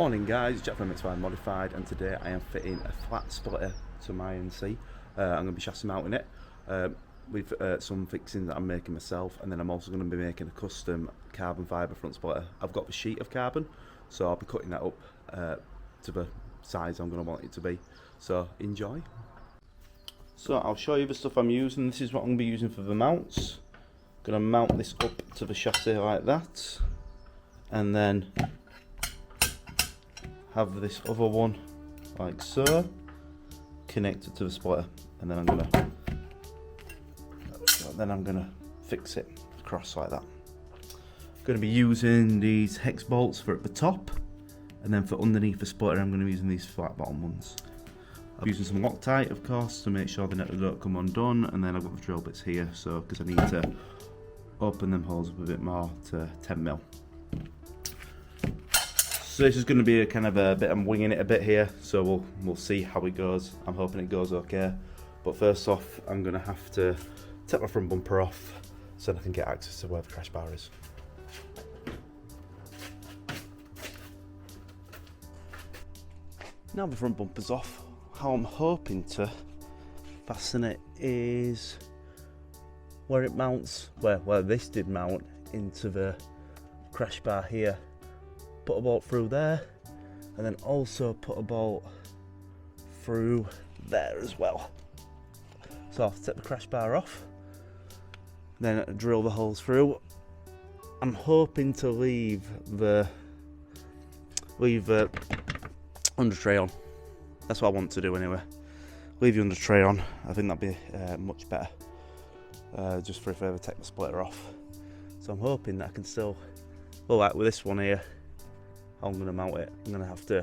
Morning guys, Jack from Mx5 Modified, and today I am fitting a flat splitter to my NC. I'm going to be chassis mounting it with some fixings that I'm making myself, and then I'm also going to be making a custom carbon fibre front splitter. I've got the sheet of carbon, so I'll be cutting that up to the size I'm going to want it to be. So enjoy. So I'll show you the stuff I'm using. This is what I'm going to be using for the mounts. I'm going to mount this up to the chassis like that, and then have this other one like so connected to the splitter, and then I'm gonna fix it across like that. I'm going to be using these hex bolts for at the top, and then for underneath the splitter I'm going to be using these flat bottom ones. I'm using some Loctite, of course, to make sure they don't come undone, and then I've got the drill bits here, so because I need to open them holes up a bit more to 10mm. So this is going to be a kind of a bit, I'm winging it a bit here, so we'll see how it goes. I'm hoping it goes okay, but first off I'm going to have to take my front bumper off so that I can get access to where the crash bar is. Now the front bumper's off, how I'm hoping to fasten it is where it mounts, where this did mount into the crash bar here. Put a bolt through there, and then also put a bolt through there as well. So I'll have to take the crash bar off, then drill the holes through. I'm hoping to leave the under tray on. That's what I want to do anyway. Leave the under tray on. I think that'd be much better, just for if I ever take the splitter off. So I'm hoping that I can still, well, like with this one here, I'm going to mount it. I'm going to have to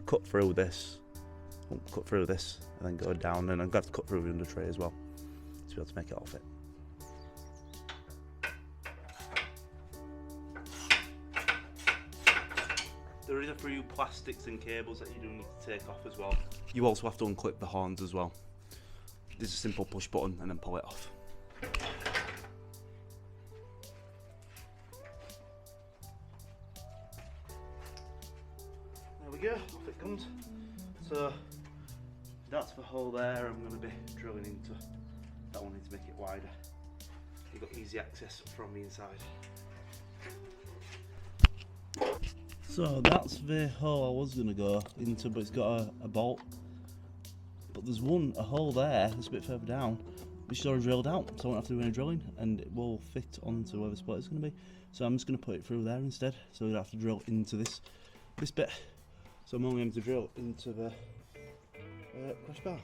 cut through this, and then go down, and I'm going to have to cut through the under tray as well to be able to make it all fit. There is a few plastics and cables that you do need to take off as well. You also have to unclip the horns as well. There's a simple push button and then pull it off. There we go, off it comes. So that's the hole there. I'm going to be drilling into that one to make it wider. You've got easy access from the inside. So that's the hole I was going to go into, but it's got a bolt. But there's a hole there that's a bit further down, which is already drilled out, so I won't have to do any drilling, and it will fit onto where the splitter is going to be. So I'm just going to put it through there instead, so we don't have to drill into this bit. So I'm only going to drill into the crash bar.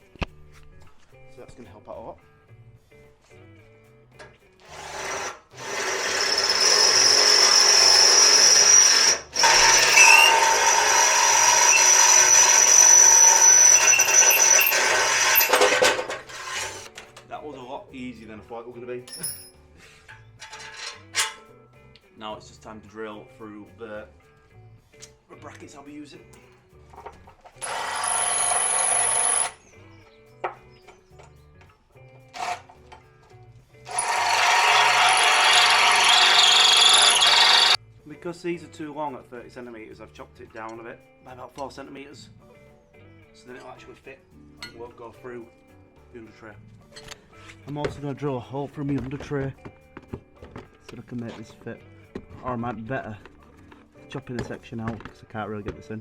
So that's going to help out a lot. That was a lot easier than I thought it was going to be. Now it's just time to drill through the brackets I'll be using. Because these are too long at 30 centimetres, I've chopped it down a bit by about 4 centimetres, so then it'll actually fit and won't go through the under tray. I'm also going to drill a hole through my under tray so that I can make this fit, or I might be better chopping a section out because I can't really get this in.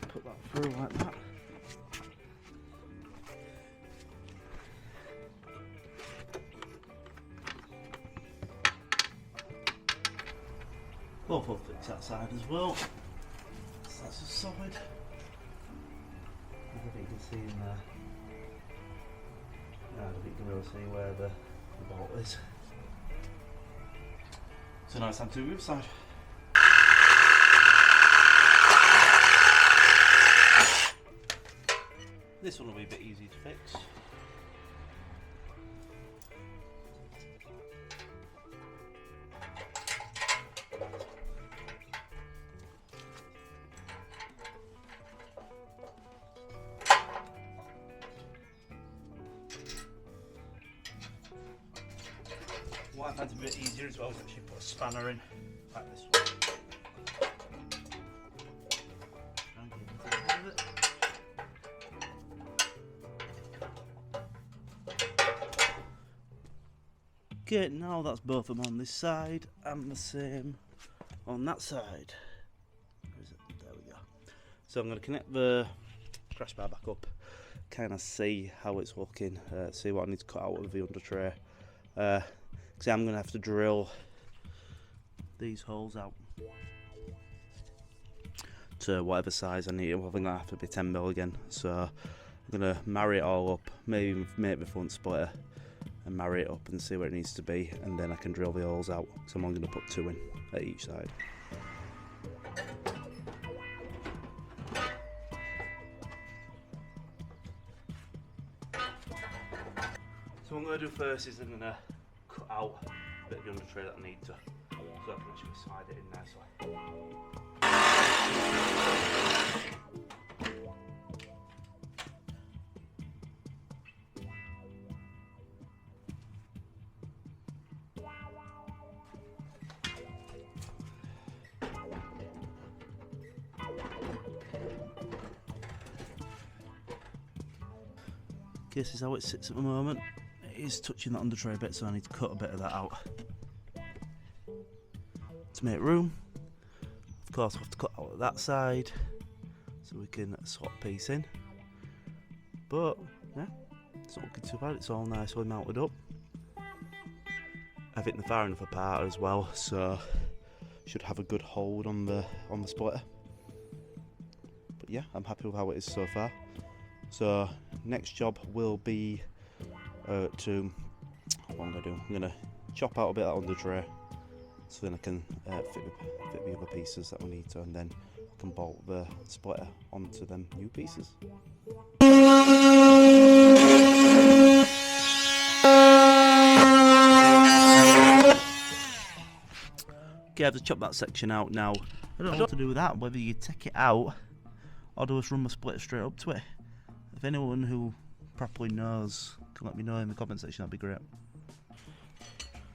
Put that through like that. Both will fix that side as well. So that's a solid. I don't think you can see in there. No, I don't think you can really see where the bolt is. So now it's time to do the other side. This one will be a bit easy to fix. I find it a bit easier as well is actually put a spanner in, like this one. Okay, now that's both of them on this side and the same on that side. Where is it? There we go. So I'm going to connect the crash bar back up, kind of see how it's looking, see what I need to cut out of the under tray. Because I'm going to have to drill these holes out to whatever size I need. I think that'll have to be 10mm again. So I'm going to marry it all up, maybe make the front splitter and marry it up and see where it needs to be, and then I can drill the holes out. So I'm only going to put 2 in at each side. So what I'm going to do first is I'm going to cut out a bit of the under tray that I need to, so I can actually slide it in nicely. Okay, this is how it sits at the moment. It is touching that under tray a bit, so I need to cut a bit of that out to make room. Of course, I have to cut out that side so we can swap piece in. But yeah, it's not looking too bad. It's all nicely mounted up. I think they're far enough apart as well, so should have a good hold on the splitter. But yeah, I'm happy with how it is so far. So next job will be what I'm going to do. I'm going to chop out a bit of that under tray, so then I can fit the other pieces that we need to, and then I can bolt the splitter onto them new pieces. Okay, I've just chopped that section out now. I don't know what to do with that, whether you take it out or do just run my splitter straight up to it. If anyone who properly knows can let me know in the comment section, that'd be great.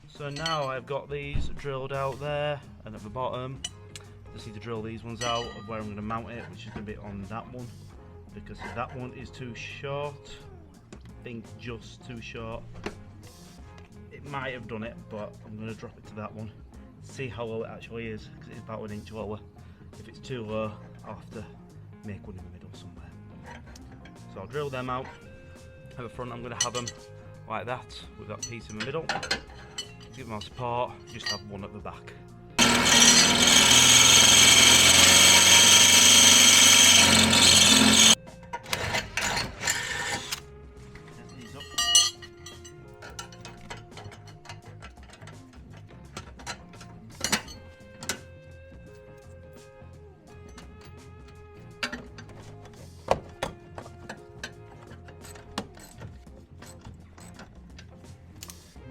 So now I've got these drilled out there, and at the bottom just need to drill these ones out of where I'm going to mount it, which is going to be on that one, because that one is too short. I think just too short. It might have done it, but I'm going to drop it to that one, see how low it actually is, because it's about 1 inch lower. If it's too low, I'll have to make one in the middle somewhere. So I'll drill them out. At the front I'm going to have them like that, with that piece in the middle. To give them our support, just have one at the back. Set these up.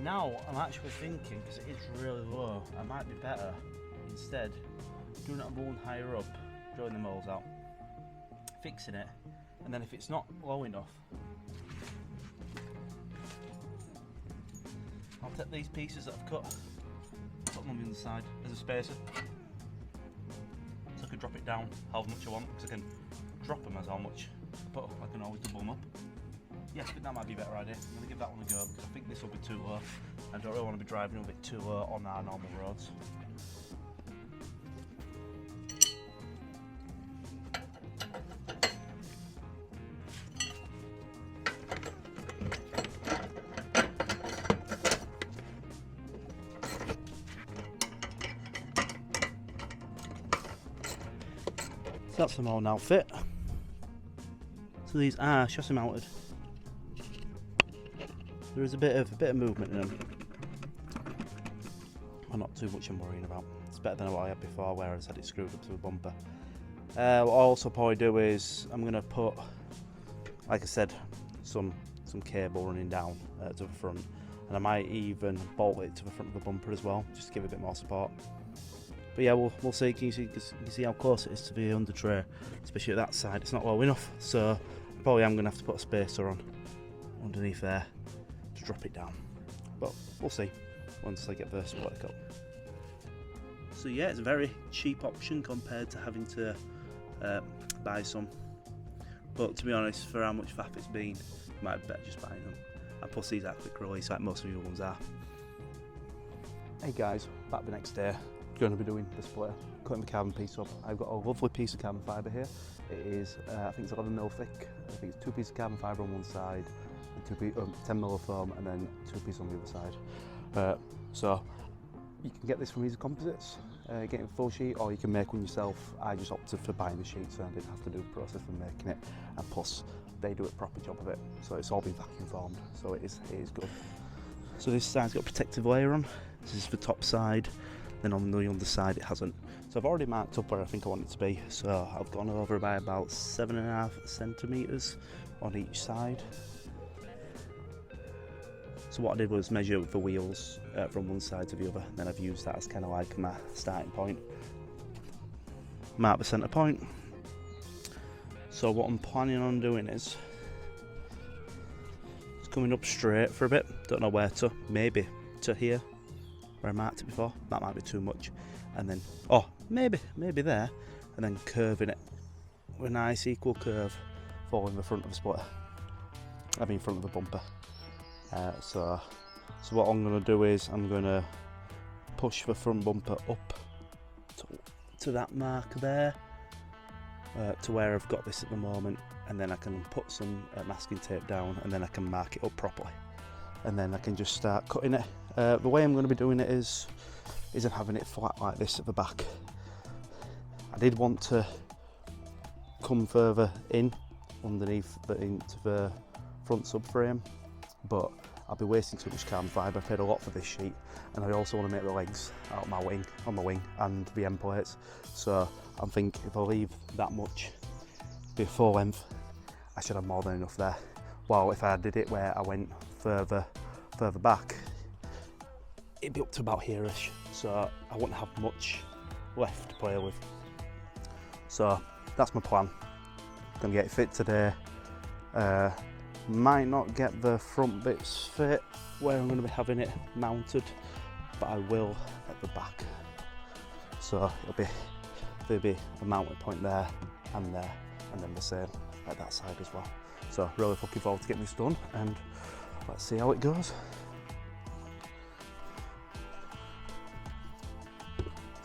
Now I'm actually thinking, because it is really low, I might be better instead doing it on one higher up, drilling the moles out, fixing it, and then if it's not low enough, I'll take these pieces that I've cut, put them on the other side as a spacer, so I can drop it down however much I want, because I can drop them as how much I put, I can always double them up. Yeah, I think that might be a better idea. I'm going to give that one a go, because I think this will be too low. I don't really want to be driving a bit too low on our normal roads. So that's them all now fit. So these are chassis mounted. There is a bit of movement in them, but not too much I'm worrying about. It's better than what I had before, where I just had it screwed up to the bumper. What I'll also probably do is I'm going to put, like I said, some cable running down to the front, and I might even bolt it to the front of the bumper as well, just to give it a bit more support. But yeah, we'll see. You can see how close it is to the under tray, especially at that side. It's not low enough, so probably I'm going to have to put a spacer on underneath there to drop it down, but we'll see. once I get the splitter cut. So yeah, it's a very cheap option compared to having to buy some. But to be honest, for how much faff it's been, you might be better just buying them. And plus these are quick release like most of the other ones are. Hey guys, back the next day. Going to be doing the splitter, cutting the carbon piece up. I've got a lovely piece of carbon fibre here. It is, I think it's 11mm thick. I think it's 2 pieces of carbon fibre on one side, and 10mm of foam, and then 2 pieces on the other side. So you can get this from Easy Composites, get it full sheet, or you can make one yourself. I just opted for buying the sheet, so I didn't have to do the process of making it. And plus, they do a proper job of it, so it's all been vacuum formed, so it is good. So this side's got a protective layer on. This is the top side. Then on the underside it hasn't. So I've already marked up where I think I want it to be. So I've gone over by about 7.5 centimetres on each side. So what I did was measure the wheels from one side to the other. Then I've used that as kind of like my starting point. Mark the centre point. So what I'm planning on doing is it's coming up straight for a bit. Don't know where to. Maybe to here, where I marked it before. That might be too much. And then, oh, maybe there, and then curving it with a nice equal curve, following the front of the splitter. I mean, front of the bumper. So what I'm going to do is I'm going to push the front bumper up to that mark there, to where I've got this at the moment, and then I can put some masking tape down, and then I can mark it up properly, and then I can just start cutting it. The way I'm going to be doing it isn't having it flat like this at the back. I did want to come further in underneath into the front subframe, but I'll be wasting too much carbon fibre. I paid a lot for this sheet, and I also want to make the legs out of my wing, on the wing, and the end plates. So I'm thinking if I leave that much, be a full length, I should have more than enough there. While if I did it where I went further back, it'd be up to about here-ish, so I wouldn't have much left to play with. So that's my plan. Gonna get it fit today. Might not get the front bits fit where I'm going to be having it mounted, but I will at the back. So there'll be a mounting point there, and then the same at that side as well. So really looking forward to getting this done, and let's see how it goes.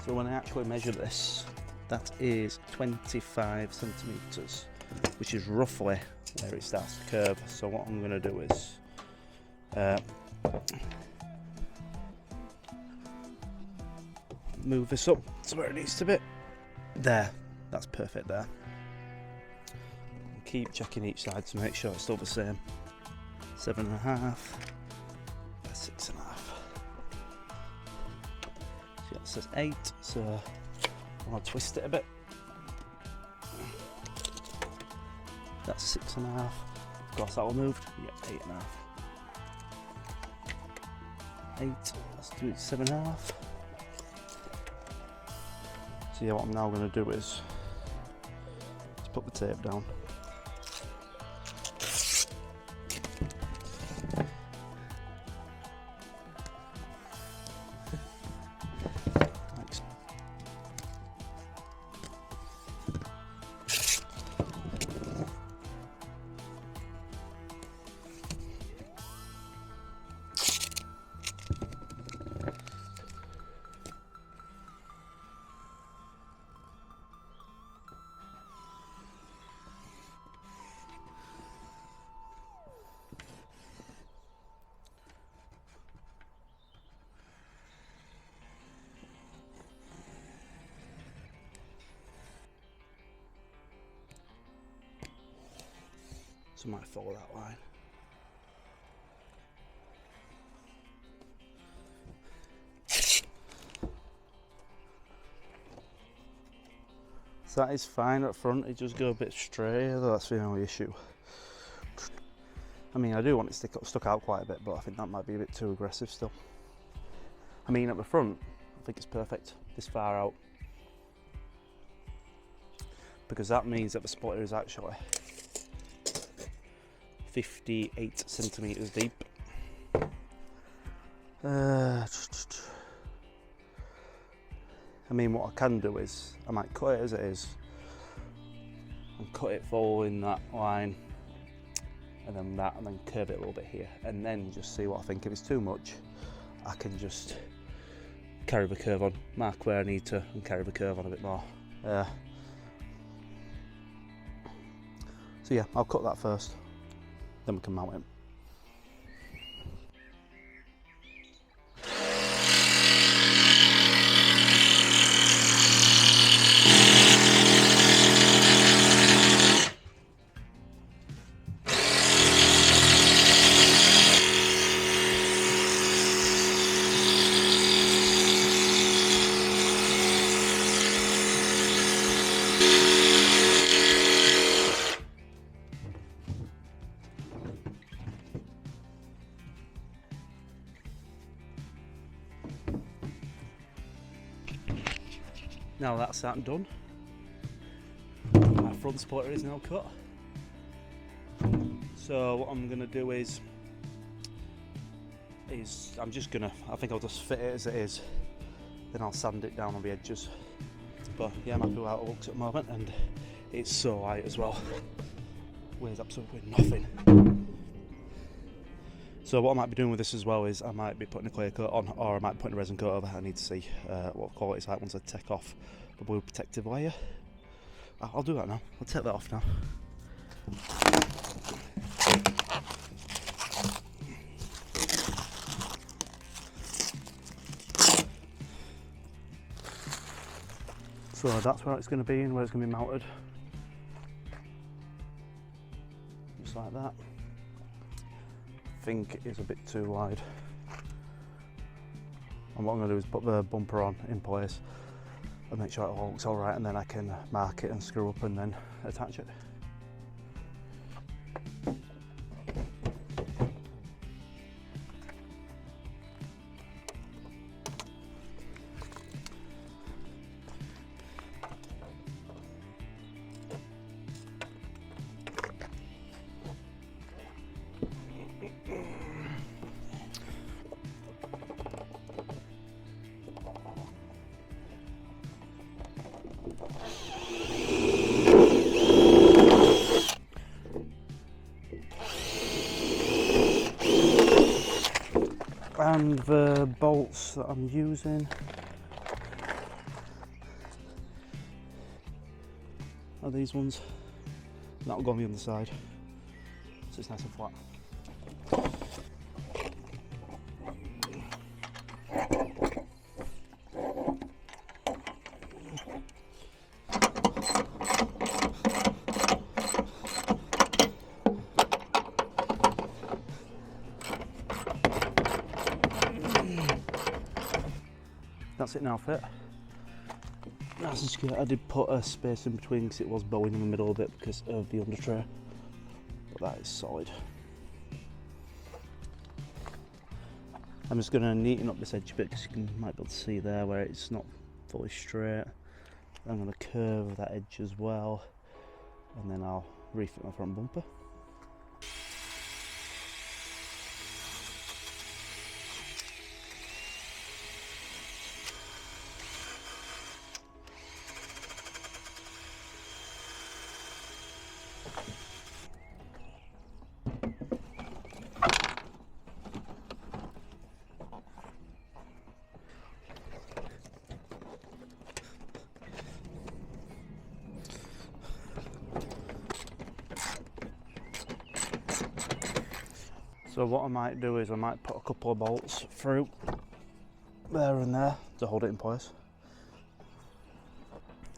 So when I actually measure this, that is 25 centimetres, which is roughly where it starts to curve. So what I'm going to do is move this up to where it needs to be. There, that's perfect there. And keep checking each side to make sure it's still the same. 7.5 by 6.5. So yeah, it says 8, so I'll twist it a bit. That's 6.5. Of course, that all moved. Yep, 8.5. 8. Let's do it 7.5. So yeah, what I'm now going to do is just put the tape down. Thanks. So I might follow that line. So that is fine at front, it just go a bit straighter, that's the only issue. I mean, I do want it stuck out quite a bit, but I think that might be a bit too aggressive still. I mean, at the front, I think it's perfect, this far out. Because that means that the splitter is actually 58 centimetres deep. I mean, what I can do is I might cut it as it is and cut it following that line, and then that, and then curve it a little bit here, and then just see what I think. If it's too much, I can just carry the curve on, mark where I need to, and carry the curve on a bit more. So yeah, I'll cut that first, then we can mount it. Now that's that and done, my front splitter is now cut. So what I'm going to do is I think I'll just fit it as it is, then I'll sand it down on the edges. But yeah, I'm happy with how it looks at the moment, and it's so light as well, weighs absolutely nothing. So what I might be doing with this as well is I might be putting a clear coat on, or I might be putting a resin coat over. I need to see what quality it's like once I take off the blue protective layer. I'll do that now. I'll take that off now. So that's where it's going to be and where it's going to be mounted. Just like that. I think it is a bit too wide. And what I'm going to do is put the bumper on in place and make sure it all looks alright, and then I can mark it and screw up and then attach it. And the bolts that I'm using are these ones. That'll go on the other side, so it's nice and flat. That's it now fit. That's just good. I did put a space in between because it was bowing in the middle of it because of the under tray, but that is solid. I'm just going to neaten up this edge a bit because you might be able to see there where it's not fully straight. I'm going to curve that edge as well, and then I'll refit my front bumper. So what I might do is I might put a couple of bolts through there and there to hold it in place.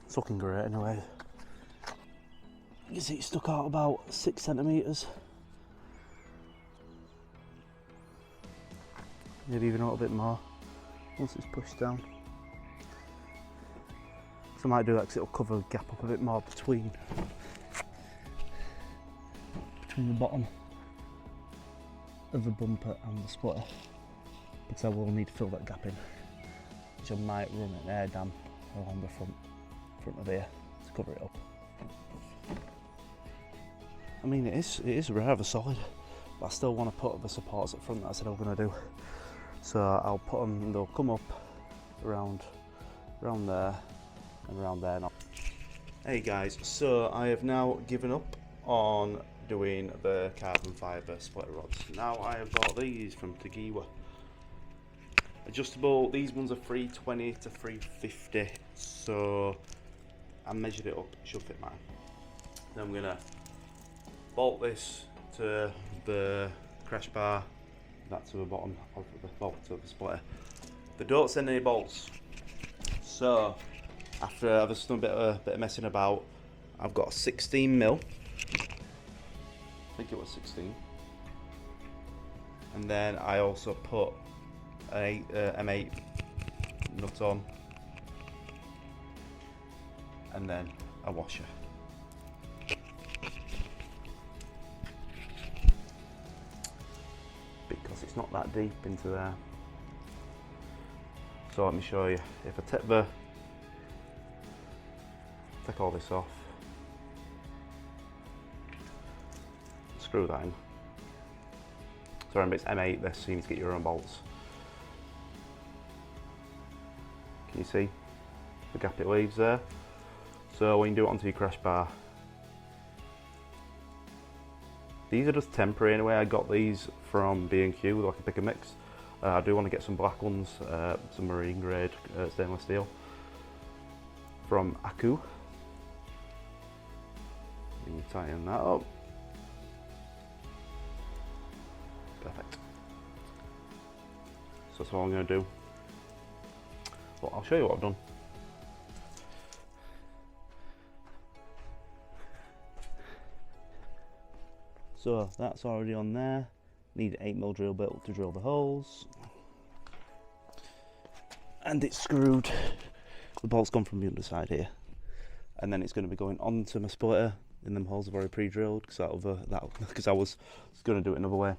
It's looking great anyway. You can see it stuck out about 6 centimetres. Maybe even a little bit more once it's pushed down. So I might do that because it'll cover the gap up a bit more between the bottom of the bumper and the splitter, because I will need to fill that gap in, which I might run an air dam along the front of here to cover it up. I mean, it is rather solid, but I still want to put the supports up front that I said I was going to do. So I'll put them and they'll come up around there and around there now. Hey guys, so I have now given up on doing the carbon fibre splitter rods. Now I have bought these from Tegiwa. Adjustable, these ones are 320 to 350, so I measured it up, it should fit mine. Then I'm gonna bolt this to the crash bar, that to the bottom of the bolt of the splitter. They don't send any bolts, so after I've just done a bit of messing about, I've got a 16mm. I think it was 16. And then I also put a M8 nut on, and then a washer. Because it's not that deep into there. So let me show you. If I take all this off, screw that in. So remember, it's M8 this, so you need to get your own bolts. Can you see the gap it leaves there? So when you do it onto your crash bar, these are just temporary anyway. I got these from B&Q with like a pick and mix. I do want to get some black ones, some marine grade stainless steel from Aku. And you tighten that up. Perfect. So that's what I'm going to do. Well, I'll show you what I've done. So that's already on there. Need an 8mm drill bit to drill the holes. And it's screwed. The bolt's gone from the underside here. And then it's going to be going onto my splitter in them holes I've already pre-drilled, because I was going to do it another way.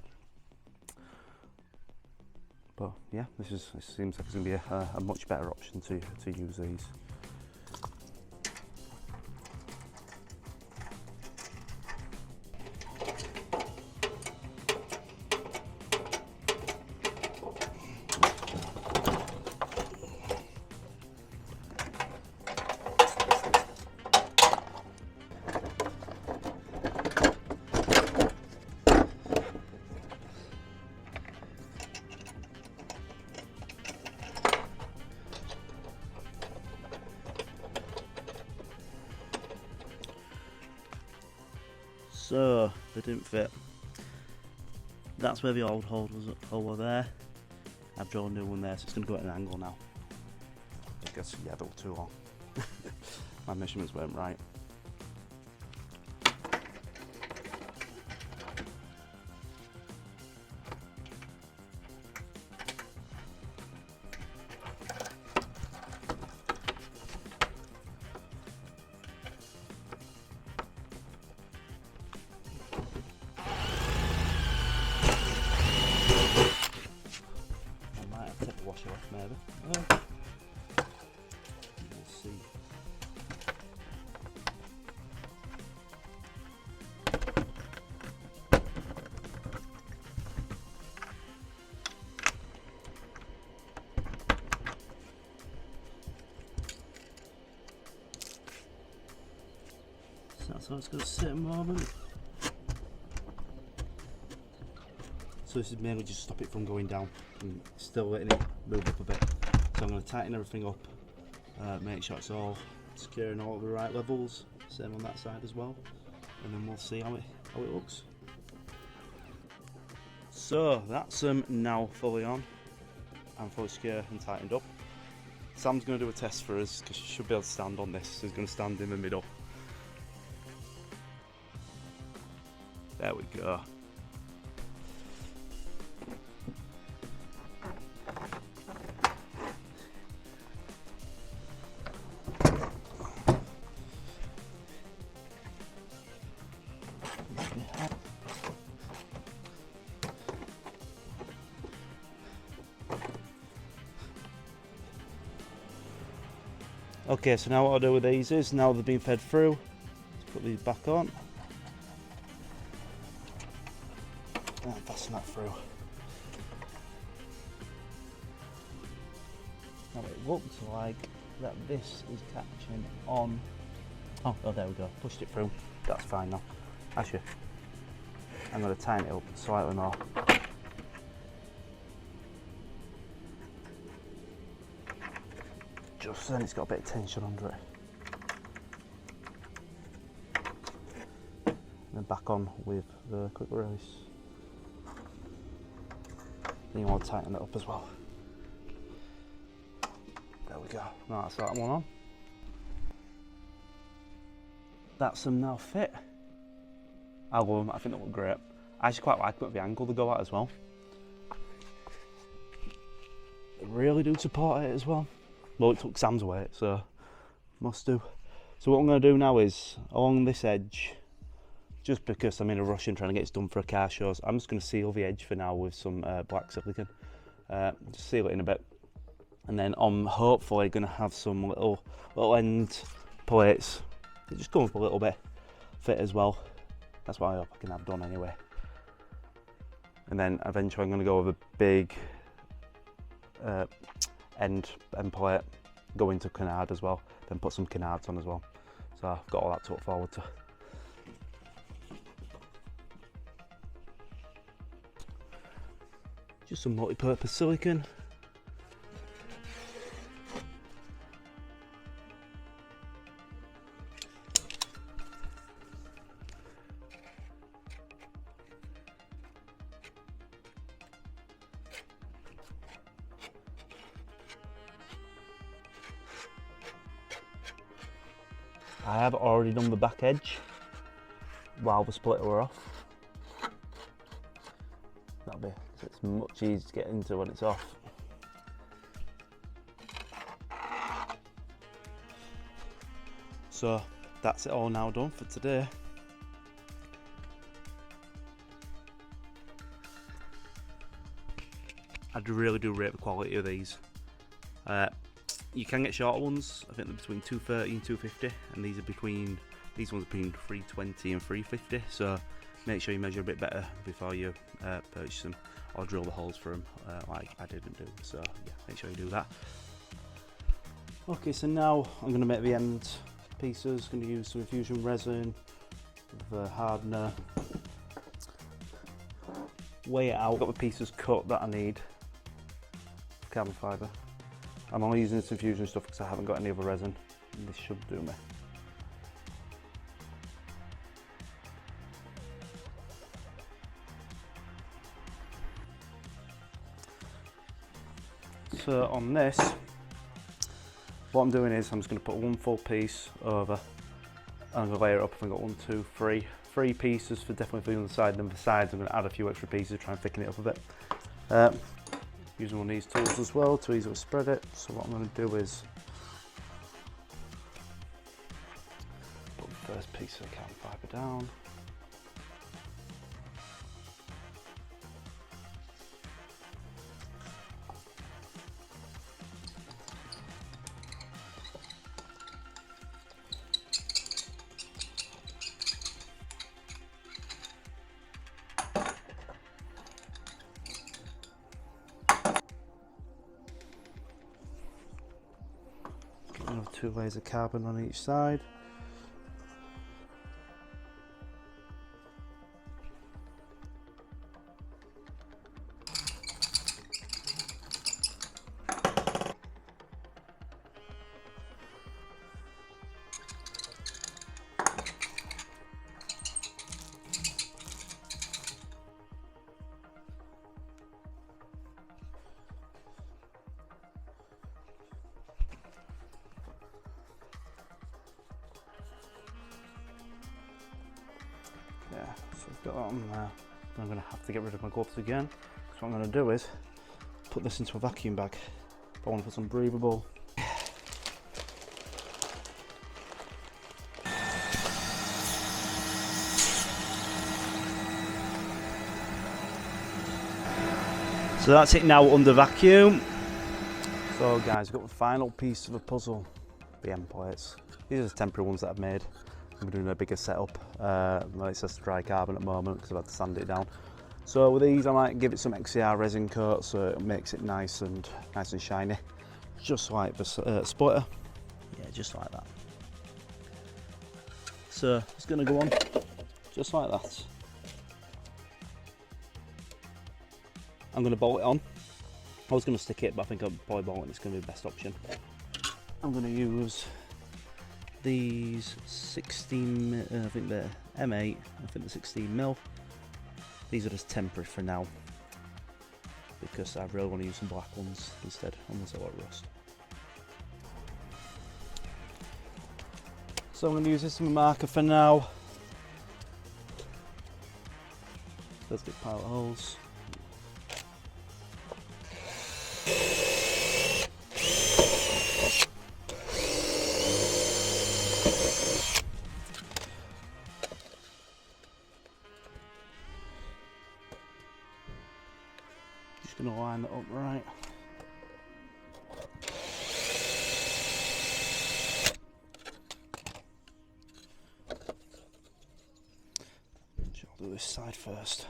But yeah, this seems like it's going to be a much better option to use these. So they didn't fit. That's where the old hole was there. I've drawn a new one there, so it's going to go at an angle now. Because yeah, they were too long. My measurements weren't right. Maybe. We'll see. So that's how it's going to sit at the moment. So this is mainly just stop it from going down and still letting it move up a bit. So I'm going to tighten everything up, make sure it's all secure and all at the right levels, same on that side as well, and then we'll see how it looks. So that's now fully on and fully secure and tightened up. Sam's going to do a test for us because she should be able to stand on this, so he's going to stand in the middle. There we go. Okay, so now what I'll do with these is, now they've been fed through, let's put these back on and fasten that through. looks like that this is catching on. Oh, there we go, pushed it through, that's fine now. Actually, I'm going to tighten it up slightly more. Just then it's got a bit of tension under it. And then back on with the quick release. Then you want to tighten it up as well. There we go, now that's that one on. That's them now fit. I love them, I think they look great. I actually quite like them at the angle they go at as well. They really do support it as well. Well, it took Sam's weight, so must do. So what I'm going to do now is, along this edge, just because I'm in a rush and trying to get it done for a car show, so I'm just going to seal the edge for now with some black silicone. Just seal it in a bit. And then I'm hopefully going to have some little end plates. They just come up a little bit fit as well. That's what I hope I can have done anyway. And then eventually I'm going to go with a big end plate, go into canard as well, then put some canards on as well. So I've got all that to look forward to. Just some multi-purpose silicone. I have already done the back edge while the splitter were off. That'll be, so it's much easier to get into when it's off. So that's it all now done for today. I really do rate the quality of these. You can get shorter ones. I think they're between 230 and 250, and these ones are between 320 and 350. So make sure you measure a bit better before you purchase them, or drill the holes for them, like I didn't do. So yeah, make sure you do that. Okay, so now I'm going to make the end pieces. Going to use some infusion resin, the hardener, weigh it out. Got the pieces cut that I need. Carbon fibre. I'm only using this infusion stuff because I haven't got any other resin. This should do me. So on this, what I'm doing is I'm just going to put one full piece over, and I'm going to layer it up. I've got 1, 2, 3. 3 pieces for definitely on the side, and then the sides I'm going to add a few extra pieces to try and thicken it up a bit. Using one of these tools as well to easily spread it. So what I'm going to do is put the first piece of the carbon fibre down. Another 2 layers of carbon on each side. Yeah, so I've got that on there. I'm going to have to get rid of my gloves again. So what I'm going to do is put this into a vacuum bag. I want to put some breathable. So that's it now under vacuum. So guys, I've got the final piece of the puzzle, the end plates. These are the temporary ones that I've made. I'm doing a bigger setup. It's just dry carbon at the moment because I've had to sand it down. So with these I might give it some XCR resin coat so it makes it nice and shiny. just like the splitter. Yeah, just like that. So it's going to go on just like that. I'm going to bolt it on. I was going to stick it, but I think I'll probably bolt it. It's going to be the best option. I'm going to use these 16, I think they're M8, I think they're 16mm. These are just temporary for now, because I really want to use some black ones instead, unless I want rust. So I'm going to use this as my marker for now. Let's get pilot holes. Just going to line that up right. I'll do this side first.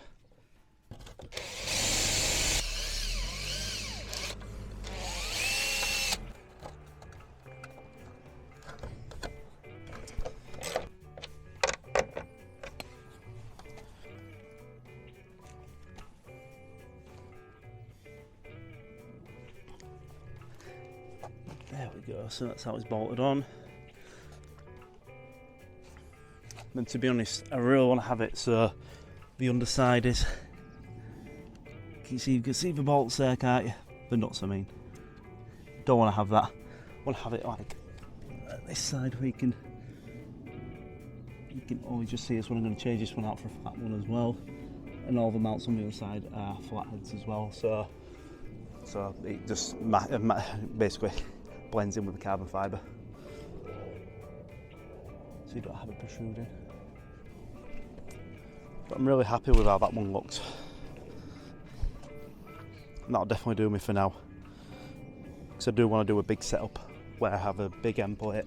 There we go, so that's how it's bolted on. And to be honest, I really want to have it so the underside is, you can see the bolts there, can't you? The nuts, I mean. Don't want to have that. I want to have it like this side where you can always just see this one. I'm going to change this one out for a flat one as well, and all the mounts on the other side are flatheads as well, so it just basically blends in with the carbon fibre, so you don't have it protruding. But I'm really happy with how that one looked. And that'll definitely do me for now, because I do want to do a big setup where I have a big end plate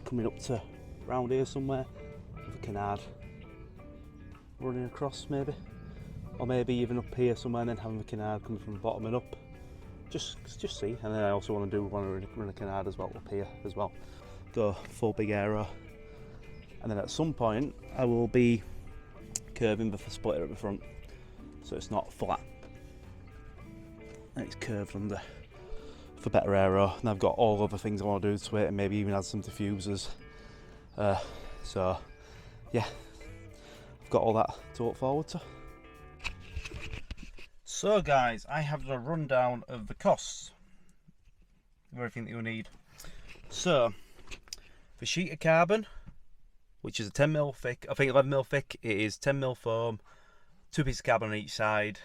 coming up to around here somewhere with a canard running across, maybe, or maybe even up here somewhere, and then having the canard coming from the bottom and up. Just see. And then I also want to run a canard as well up here as well. Go full big aero, and then at some point I will be curving the splitter at the front, so it's not flat and it's curved under for better aero. And I've got all other things I want to do to it, and maybe even add some diffusers. So yeah, I've got all that to look forward to. So guys, I have the rundown of the costs of everything that you'll need. So the sheet of carbon, which is a 10mm thick, I think 11mm thick, it is 10mm foam, 2 pieces of carbon on each side,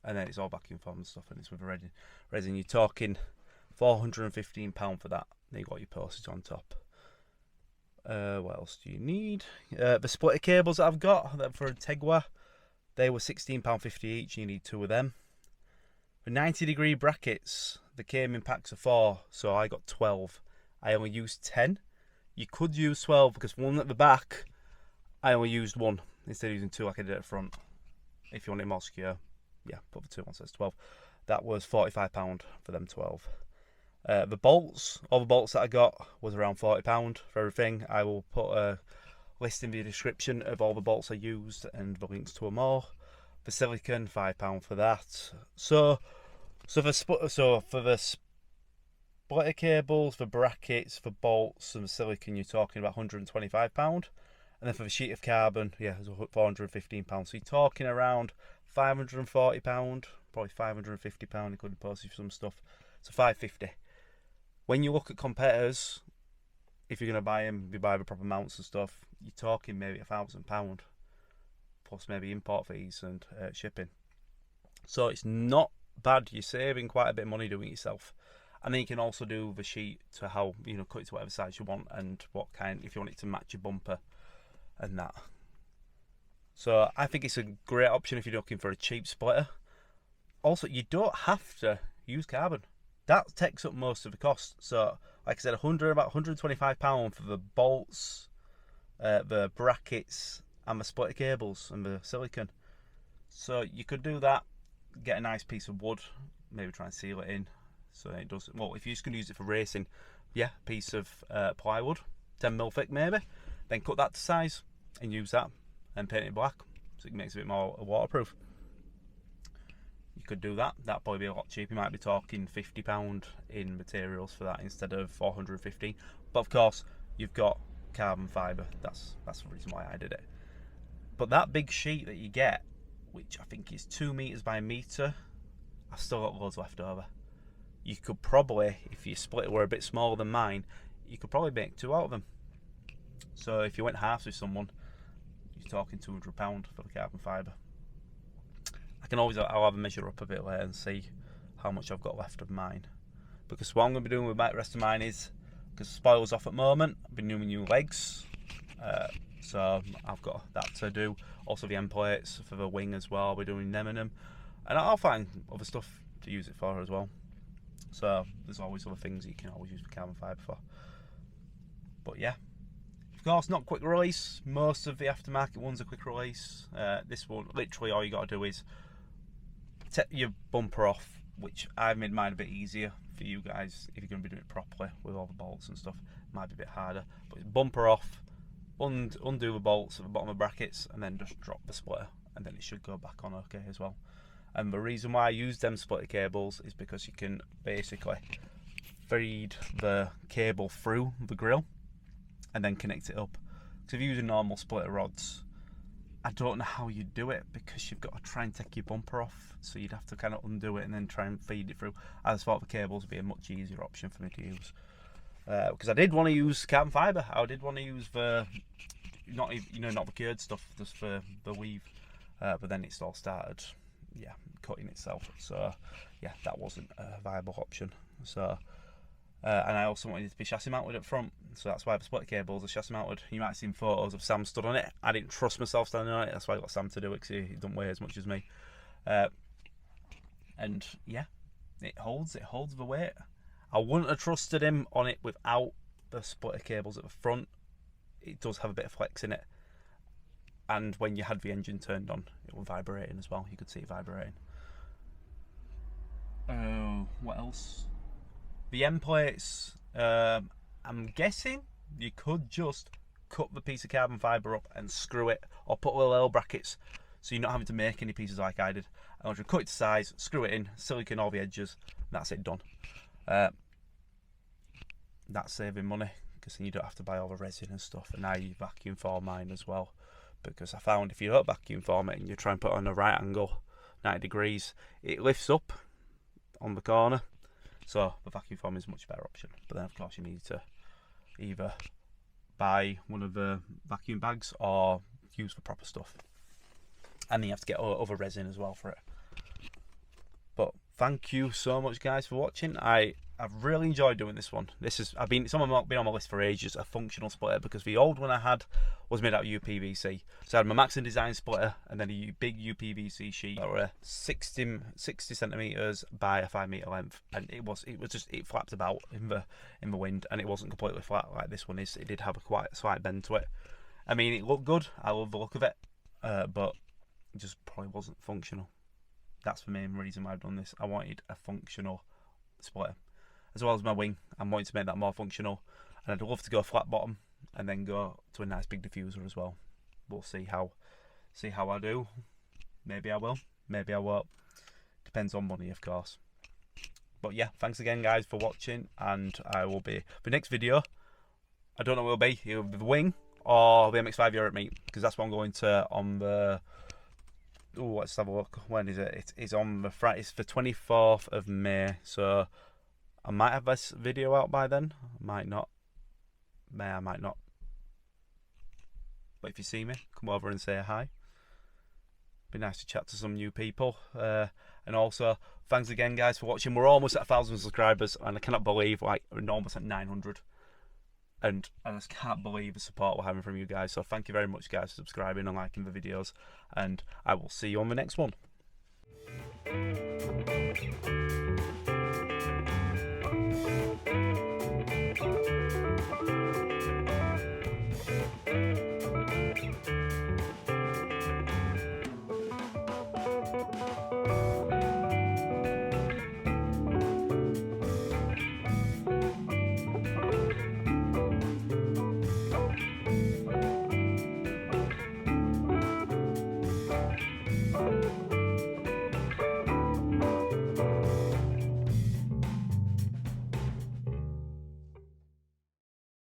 and then it's all vacuum foam and stuff, and it's with a resin. You're talking £415 for that. Then you've got your postage on top. What else do you need? The splitter cables that I've got for a Tegiwa, they were £16.50 each. You need 2 of them. The 90-degree brackets, they came in packs of 4, so I got 12. I only used 10. You could use 12, because one at the back, I only used 1 instead of using 2 like I did at the front. If you want it more secure, yeah, put the 2 on, so it's 12. That was £45 for them 12. The bolts, all the bolts that I got was around £40 for everything. I will put a list in the description of all the bolts I used and the links to them all. The silicone, £5 for that. So for the splitter cables, for brackets, for bolts and silicone, you're talking about £125. And then for the sheet of carbon, yeah, it was £415. So you're talking around £540, probably £550, including postage for some stuff. So £550. When you look at competitors, if you're going to buy them, you buy the proper mounts and stuff, you're talking maybe £1,000, plus maybe import fees and shipping. So it's not bad. You're saving quite a bit of money doing it yourself. And then you can also do the sheet to how, cut it to whatever size you want, and what kind, if you want it to match your bumper and that. So I think it's a great option if you're looking for a cheap splitter. Also, you don't have to use carbon. That takes up most of the cost. So, like I said, about £125 for the bolts, the brackets, and the splitter cables and the silicone. So you could do that, get a nice piece of wood, maybe try and seal it in, So it does, well, if you're just going to use it for racing, yeah, a piece of plywood, 10mm thick maybe, then cut that to size and use that and paint it black so it makes it a bit more waterproof. You could do that. That'd probably be a lot cheaper. You might be talking £50 in materials for that instead of 450. But of course, you've got carbon fibre. That's the reason why I did it. But that big sheet that you get, which I think is 2 meters by a meter, I've still got loads left over. You could probably, if your split were a bit smaller than mine, you could probably make 2 out of them. So if you went halves with someone, you're talking £200 for the carbon fibre. I'll have a measure up a bit later and see how much I've got left of mine. Because what I'm going to be doing with the rest of mine is, because the spoiler's off at the moment, I've been doing new legs. So I've got that to do. Also the end plates for the wing as well, we're doing them. And I'll find other stuff to use it for as well. So there's always other things you can always use the carbon fibre for. But yeah. Of course, not quick release. Most of the aftermarket ones are quick release. This one, literally all you got to do is take your bumper off, which I've made mine a bit easier for you guys. If you're going to be doing it properly with all the bolts and stuff, it might be a bit harder. But bumper off, undo the bolts at the bottom of the brackets, and then just drop the splitter, and then it should go back on okay as well. And the reason why I use them splitter cables is because you can basically feed the cable through the grill and then connect it up. Because if you're using normal splitter rods, I don't know how you do it, because you've got to try and take your bumper off, so you'd have to kind of undo it and then try and feed it through. I just thought the cables would be a much easier option for me to use, because I did want to use carbon fibre. I did want to use the not the cured stuff, just for the weave, but then it's all started cutting itself, so yeah, that wasn't a viable option. So and I also wanted it to be chassis mounted up front, so that's why the split cables are chassis mounted. You might have seen photos of Sam stood on it. I didn't trust myself standing on it, that's why I got Sam to do it, because he doesn't weigh as much as me. And yeah, it holds the weight. I wouldn't have trusted him on it without the splitter cables at the front. It does have a bit of flex in it, and when you had the engine turned on, it was vibrating as well. You could see it vibrating. What else? The end plates, I'm guessing you could just cut the piece of carbon fibre up and screw it, or put little L brackets, so you're not having to make any pieces like I did. I want you to cut it to size, screw it in, silicone all the edges, and that's it done. That's saving money, because then you don't have to buy all the resin and stuff. And now you vacuum form mine as well, because I found if you don't vacuum form it and you try and put it on a right angle, 90 degrees, it lifts up on the corner. So the vacuum form is a much better option. But then of course you need to either buy one of the vacuum bags or use the proper stuff. And then you have to get other resin as well for it. But thank you so much guys for watching. I've really enjoyed doing this one. It's been on my list for ages, a functional splitter, because the old one I had was made out of UPVC. So I had my Maxon design splitter and then a big UPVC sheet that were 60 centimeters by a 5 meter length, and it flapped about in the wind, and it wasn't completely flat like this one is. It did have a quite slight bend to it. I mean, it looked good. I love the look of it, but it just probably wasn't functional. That's the main reason why I've done this. I wanted a functional splitter. As well as my wing, I'm wanting to make that more functional, and I'd love to go flat bottom and then go to a nice big diffuser as well. We'll see how I do. Maybe I will, maybe I won't. Depends on money, of course. But yeah, thanks again guys for watching, and I will be the next video. I don't know what it'll be. It'll be the wing or the MX5 Europe meet, because that's what I'm going to on the. Oh, let's have a look. When is it? It's on the Friday. It's the 24th of May. So I might have this video out by then. I might not. I might not. But if you see me, come over and say hi. Be nice to chat to some new people. And also, thanks again, guys, for watching. We're almost at 1,000 subscribers, and I cannot believe we're almost at 900. And I just can't believe the support we're having from you guys. So thank you very much, guys, for subscribing and liking the videos. And I will see you on the next one.